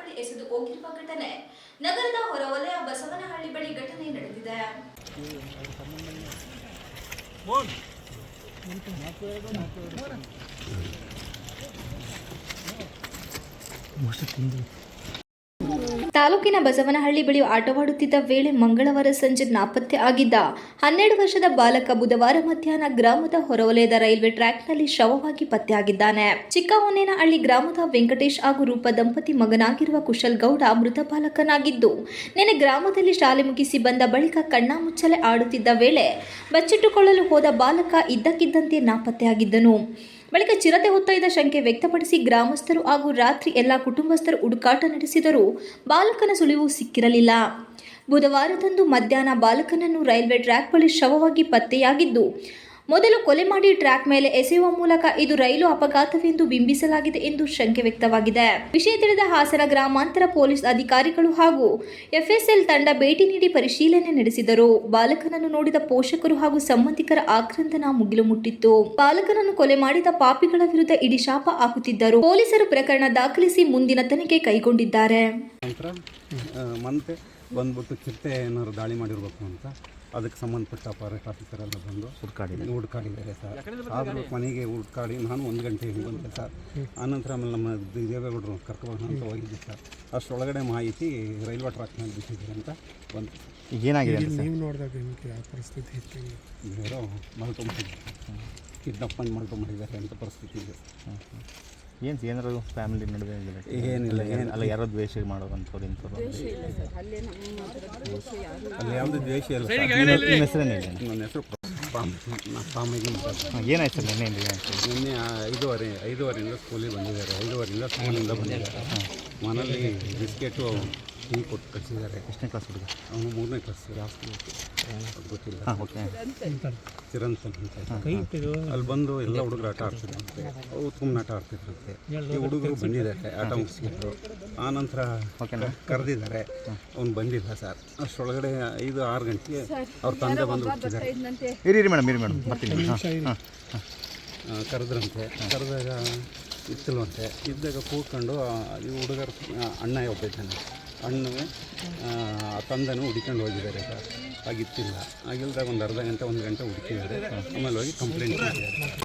ನಲ್ಲಿ ಎಸೆದು ಹೋಗಿರುವ ಘಟನೆ ನಗರದ ಹೊರವಲಯ ಬಸವನಹಳ್ಳಿ ಬಳಿ ಘಟನೆ ನಡೆದಿದೆ. ತಾಲೂಕಿನ ಬಸವನಹಳ್ಳಿ ಬಳಿ ಆಟವಾಡುತ್ತಿದ್ದ ವೇಳೆ ಮಂಗಳವಾರ ಸಂಜೆ ನಾಪತ್ತೆ ಆಗಿದ್ದ 12 ವರ್ಷದ ಬಾಲಕ ಬುಧವಾರ ಮಧ್ಯಾಹ್ನ ಗ್ರಾಮದ ಹೊರವಲಯದ ರೈಲ್ವೆ ಟ್ರ್ಯಾಕ್ನಲ್ಲಿ ಶವವಾಗಿ ಪತ್ತೆಯಾಗಿದ್ದಾನೆ. ಚಿಕ್ಕಹೊನ್ನೇನಹಳ್ಳಿ ಗ್ರಾಮದ ವೆಂಕಟೇಶ್ ಹಾಗೂ ರೂಪ ದಂಪತಿ ಮಗನಾಗಿರುವ ಕುಶಲ್ ಗೌಡ ಮೃತ ಬಾಲಕನಾಗಿದ್ದು, ನಿನ್ನೆ ಗ್ರಾಮದಲ್ಲಿ ಶಾಲೆ ಮುಗಿಸಿ ಬಂದ ಬಳಿಕ ಕಣ್ಣಾಮುಚ್ಚಾಲೆ ಆಡುತ್ತಿದ್ದ ವೇಳೆ ಬಚ್ಚಿಟ್ಟುಕೊಳ್ಳಲು ಹೋದ ಬಾಲಕ ಇದ್ದಕ್ಕಿದ್ದಂತೆ ನಾಪತ್ತೆಯಾಗಿದ್ದನು. ಬಳಿಕ ಚಿರತೆ ಹೊತ್ತೊಯ್ದ ಶಂಕೆ ವ್ಯಕ್ತಪಡಿಸಿ ಗ್ರಾಮಸ್ಥರು ಹಾಗೂ ರಾತ್ರಿ ಎಲ್ಲ ಕುಟುಂಬಸ್ಥರು ಹುಡುಕಾಟ ನಡೆಸಿದರೂ ಬಾಲಕನ ಸುಳಿವು ಸಿಕ್ಕಿರಲಿಲ್ಲ. ಬುಧವಾರದಂದು ಮಧ್ಯಾಹ್ನ ಬಾಲಕನನ್ನು ರೈಲ್ವೆ ಟ್ರ್ಯಾಕ್ ಬಳಿ ಶವವಾಗಿ ಪತ್ತೆಯಾಗಿದ್ದು, ಮೊದಲು ಕೊಲೆ ಮಾಡಿ ಟ್ರ್ಯಾಕ್ ಮೇಲೆ ಎಸೆಯುವ ಮೂಲಕ ಇದು ರೈಲು ಅಪಘಾತವೆಂದು ಬಿಂಬಿಸಲಾಗಿದೆ ಎಂದು ಶಂಕೆ ವ್ಯಕ್ತವಾಗಿದೆ. ವಿಷಯ ತಿಳಿದ ಹಾಸನ ಗ್ರಾಮಾಂತರ ಪೊಲೀಸ್ ಅಧಿಕಾರಿಗಳು ಹಾಗೂ ಎಫ್ಎಸ್ಎಲ್ ತಂಡ ಭೇಟಿ ನೀಡಿ ಪರಿಶೀಲನೆ ನಡೆಸಿದರು. ಬಾಲಕನನ್ನು ನೋಡಿದ ಪೋಷಕರು ಹಾಗೂ ಸಂಬಂಧಿಕರ ಆಕ್ರಂದನ ಮುಗಿಲು ಮುಟ್ಟಿತ್ತು. ಬಾಲಕನನ್ನು ಕೊಲೆ ಮಾಡಿದ ಪಾಪಿಗಳ ವಿರುದ್ಧ ಇಡೀ ಶಾಪ ಹಾಕುತ್ತಿದ್ದರು. ಪೊಲೀಸರು ಪ್ರಕರಣ ದಾಖಲಿಸಿ ಮುಂದಿನ ತನಿಖೆ ಕೈಗೊಂಡಿದ್ದಾರೆ. ಬಂದ್ಬಿಟ್ಟು ಚಿರತೆ ಏನಾದ್ರು ದಾಳಿ ಮಾಡಿರ್ಬೇಕು ಅಂತ ಅದಕ್ಕೆ ಸಂಬಂಧಪಟ್ಟ ಫಾರೆಸ್ಟ್ ಆಫೀಸರ್ ಎಲ್ಲ ಬಂದು ಹುಡ್ಕಾಡಿದ್ದಾರೆ ಸರ್. ಆದರೂ ಮನೆಗೆ ಹುಡ್ಕಾಡಿ ನಾನು 1 ಗಂಟೆಗೆ ಬಂದೆ ಸರ್. ಆನಂತರ ಆಮೇಲೆ ನಮ್ಮ ದೇವೇಗೌಡರು ಕರ್ಕೊಂಡು ಅಂತ ಹೋಗಿದ್ದೆ ಸರ್. ಅಷ್ಟರೊಳಗಡೆ ಮಾಹಿತಿ ರೈಲ್ವೆ ಟ್ರ್ಯಾಕ್ನಲ್ಲಿ ಬಿಟ್ಟಿದೆ ಅಂತ ಬಂತು. ಏನಾಗಿದೆ ನೀವು ನೋಡಿದಾಗ ಯಾವ ಪರಿಸ್ಥಿತಿ ಇತ್ತು? ಯಾರೋ ಮಲ್ಕೊಂಬಿಟ್ಟಿದ್ದಾರೆ, ಕಿಡ್ನಾಪ್ ಮಾಡ್ಕೊಂಬಿಟ್ಟಿದ್ದಾರೆ ಅಂತ ಪರಿಸ್ಥಿತಿ ಇದೆ. ಏನಾದ್ರು ಫ್ಯಾಮಿಲಿ ನಡುವೆ ಏನಿಲ್ಲ, ಅಲ್ಲ ಯಾರೋ ದ್ವೇಷ ಮಾಡೋದಂಥವ್ರು ಇಂಥವ್ರು ಅಲ್ಲಿ ಯಾವುದೂ ದ್ವೇಷ ಇಲ್ಲ. ನಿಮ್ಮ ಹೆಸರೇನು ಹೇಳಿ? ನನ್ನ ಹೆಸರು ಪಾಮಿಗೆ. ಏನಾಯ್ತು ಸರ್ ನಿನ್ನೆ? ನಿನ್ನೆ 5:30 ಸ್ಕೂಲಿಗೆ ಬಂದಿದ್ದಾರೆ. 5:30 ಸ್ಕೂಲಿಂದ ಬಂದಿದ್ದಾರೆ. ಮನೇಲಿ ಬಿಸ್ಕೆಟು ಟೀ ಕೊಟ್ಟು ಕಳಿಸಿದ್ದಾರೆ. ಎಷ್ಟನೇ ಕ್ಲಾಸ್ ಹುಡುಗ? ಅವನು 3ನೇ ಕ್ಲಾಸ್. ಜಾಸ್ತಿ ಗೊತ್ತಿಲ್ಲ. ಓಕೆ. ಚಿರಂತ್ ಅಂತ ಅಲ್ಲಿ ಬಂದು ಎಲ್ಲ ಹುಡುಗರು ಆಟ ಆಡ್ತಿದ್ರಂತೆ. ಅವು ತುಂಬ ಆಟ ಆಡ್ತಿದ್ರಂತೆ. ಈ ಹುಡುಗರು ಬಂದಿದ್ದಾರೆ, ಆಟ ಮುಗಿಸಿದ್ರು. ಆನಂತರ ಕರೆದಿದ್ದಾರೆ, ಅವ್ನು ಬಂದಿಲ್ಲ ಸರ್. ಅಷ್ಟರೊಳಗಡೆ 5-6 ಗಂಟೆಗೆ ಅವ್ರ ತಂದೆ ಬಂದು ಹುಟ್ಟಿದ್ದಾರೆ. ಇರಿ ಮೇಡಮ್ ಬರ್ತೀನಿ. ಕರೆದ್ರಂತೆ. ಕರೆದಾಗ ಇತ್ತಲ್ವಂತೆ. ಇದ್ದಾಗ ಕೂತ್ಕೊಂಡು ಈ ಹುಡುಗರ ಅಣ್ಣ ಒಬ್ಬ ಇದ್ದಾನೆ. ಅಣ್ಣಗೆ ತಂದೆನೂ ಹುಡ್ಕೊಂಡು ಹೋಗಿದ್ದಾರೆ ಸರ್. ಆಗಿತ್ತಿಲ್ಲ. ಆಗಿಲ್ದಾಗ ಒಂದು ಅರ್ಧ ಗಂಟೆ 1 ಗಂಟೆ ಹುಡುಕಿದ್ದಾರೆ. ಆಮೇಲೆ ಹೋಗಿ ಕಂಪ್ಲೇಂಟ್ ಮಾಡಿದ್ದಾರೆ.